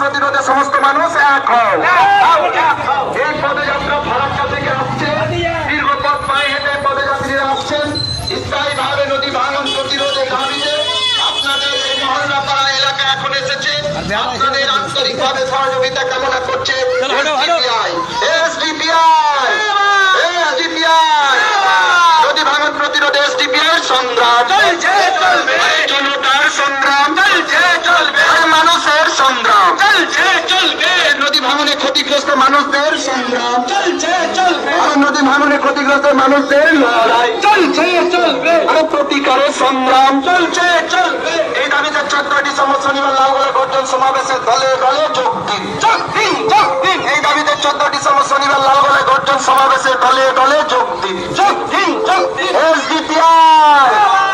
প্রতিরোধে সমস্ত মানুষ এক হও। এই পদযাত্রা ফারাক্কা থেকে আসছে, দীর্ঘ পথ পায়ে হেঁটে পদযাত্রীরা আসছেন স্থায়ীভাবে নদী ভাঙন প্রতিরোধে দাবিতে। আপনাদের এই মহল্লাপাড়া এলাকা এখন এসেছে, আপনাদের আন্তরিকভাবে সহযোগিতা কামনা করছে এসডিপিআই। নদী ভাঙন প্রতিরোধে এসডিপিআই সংগ্রাম চলছে, চলবে, জনতার সংগ্রাম চলছে, চলবে, মানুষের সংগ্রাম চলছে, চলবে, নদী ভাঙনে ক্ষতিগ্রস্ত মানুষদের সংগ্রাম চলছে, চলবে, নদী ভাঙনে ক্ষতিগ্রস্ত মানুষদের লড়াই চলছে, চলবে, প্রতিকারের সংগ্রাম চলছে, চলবে। এই দাবিতে 14 ডিসেম্বর শনিবার লালগোলা গর্জন সমাবেশে দলে দলে যোগ দিন, যোগ দিন, যোগ দিন। এই দাবিতে 14 ডিসেম্বর শনিবার লালগোলায় গর্জন সমাবেশে দলে দলে যোগ দিন, যোগ দিন, যোগ দিন। এসডিপিআই